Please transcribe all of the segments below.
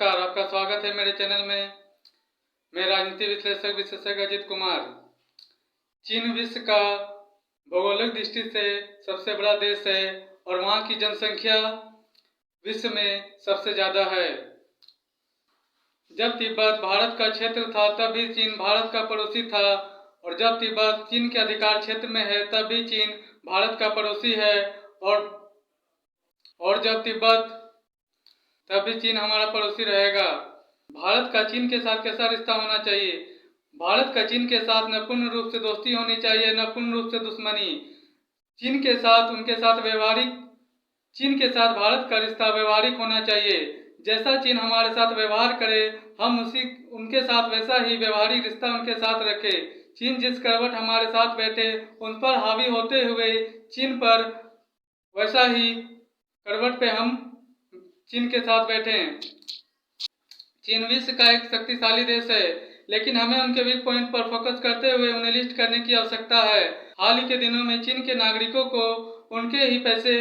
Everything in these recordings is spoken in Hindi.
नमस्कार, आपका स्वागत है मेरे चैनल में। मैं राजनीति विश्लेषक विशेषज्ञ अजित कुमार। चीन विश्व का भौगोलिक दृष्टि से सबसे बड़ा देश है और वहाँ की जनसंख्या विश्व में सबसे ज़्यादा है। जब तिब्बत भारत का क्षेत्र था तब भी चीन भारत का पड़ोसी था, और जब तिब्बत चीन के अधिकार क्षेत्र में है तब भी चीन भारत का पड़ोसी है, और जब तिब्बत तब भी चीन हमारा पड़ोसी रहेगा। भारत का चीन के साथ कैसा रिश्ता होना चाहिए? भारत का चीन के साथ न पूर्ण रूप से दोस्ती होनी चाहिए, न पूर्ण रूप से दुश्मनी। चीन के साथ भारत का रिश्ता व्यवहारिक होना चाहिए। जैसा चीन हमारे साथ व्यवहार करे, हम उनके साथ वैसा ही व्यवहारिक रिश्ता उनके साथ रखें। चीन जिस करवट हमारे साथ बैठे, उन पर हावी होते हुए चीन पर वैसा ही करवट पे हम चीन के साथ बैठे हैं। चीन विश्व का एक शक्तिशाली देश है, लेकिन हमें उनके वीक पॉइंट पर फोकस करते हुए उन्हें लिस्ट करने की आवश्यकता है। हाल ही के दिनों में चीन के नागरिकों को उनके ही पैसे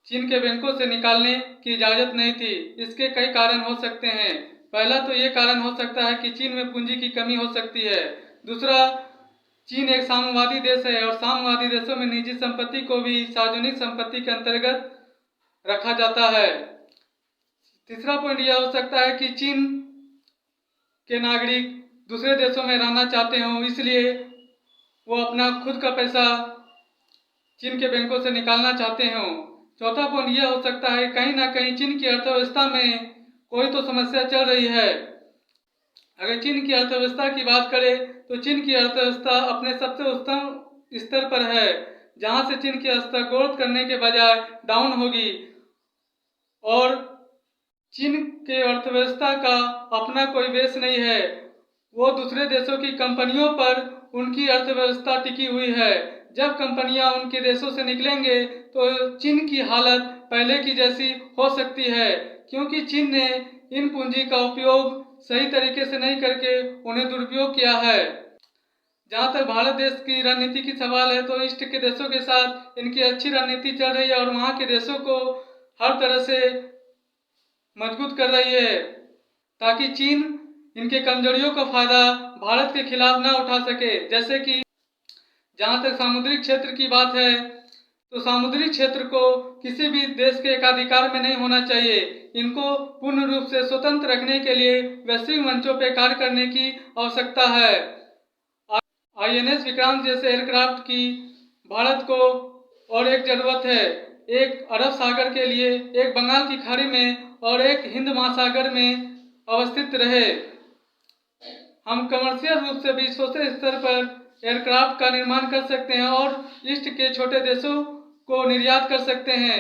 चीन के बैंकों से निकालने की इजाज़त नहीं थी। इसके कई कारण हो सकते हैं। पहला तो ये कारण हो सकता है कि चीन में पूंजी की कमी हो सकती है। दूसरा, चीन एक साम्यवादी देश है और साम्यवादी देशों में निजी संपत्ति को भी सार्वजनिक संपत्ति के अंतर्गत रखा जाता है। तीसरा पॉइंट यह हो सकता है कि चीन के नागरिक दूसरे देशों में रहना चाहते हों, इसलिए वो अपना खुद का पैसा चीन के बैंकों से निकालना चाहते हों। चौथा पॉइंट यह हो सकता है कहीं ना कहीं चीन की अर्थव्यवस्था में कोई तो समस्या चल रही है। अगर चीन की अर्थव्यवस्था की बात करें तो चीन की अर्थव्यवस्था अपने सबसे उत्तम स्तर पर है, जहां से चीन की अर्थव्यवस्था ग्रोथ करने के बजाय डाउन होगी। और चीन के अर्थव्यवस्था का अपना कोई बेस नहीं है, वो दूसरे देशों की कंपनियों पर उनकी अर्थव्यवस्था टिकी हुई है। जब कंपनियां उनके देशों से निकलेंगे तो चीन की हालत पहले की जैसी हो सकती है, क्योंकि चीन ने इन पूंजी का उपयोग सही तरीके से नहीं करके उन्हें दुरुपयोग किया है। जहाँ तक भारत देश की रणनीति की सवाल है तो ईस्ट के देशों के साथ इनकी अच्छी रणनीति चल रही है और वहाँ के देशों को हर तरह से मजबूत कर रही है, ताकि चीन इनके कमजोरियों का फायदा भारत के खिलाफ ना उठा सके। जैसे कि जहाँ तक सामुद्रिक क्षेत्र की बात है तो सामुद्रिक क्षेत्र को किसी भी देश के एकाधिकार में नहीं होना चाहिए। इनको पूर्ण रूप से स्वतंत्र रखने के लिए वैश्विक मंचों पर कार्य करने की आवश्यकता है। INS विक्रांत जैसे एयरक्राफ्ट की भारत को और एक जरूरत है, एक अरब सागर के लिए, एक बंगाल की खाड़ी में और एक हिंद महासागर में अवस्थित रहे। हम कमर्शियल रूप से भी छोटे स्तर पर एयरक्राफ्ट का निर्माण कर सकते हैं और ईस्ट के छोटे देशों को निर्यात कर सकते हैं।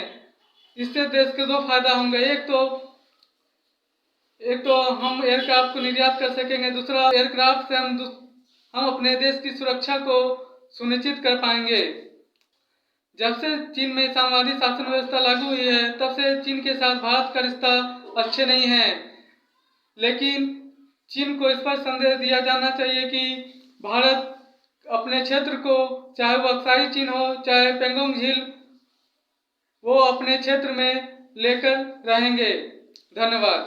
इससे देश के दो फायदा होंगे, एक तो हम एयरक्राफ्ट को निर्यात कर सकेंगे, दूसरा एयरक्राफ्ट से हम अपने देश की सुरक्षा को सुनिश्चित कर पाएंगे। जब से चीन में साम्यवादी शासन व्यवस्था लागू हुई है तब से चीन के साथ भारत का रिश्ता अच्छे नहीं है, लेकिन चीन को इस पर संदेश दिया जाना चाहिए कि भारत अपने क्षेत्र को, चाहे वो अक्साई चीन हो चाहे पेंगोंग झील, वो अपने क्षेत्र में लेकर रहेंगे। धन्यवाद।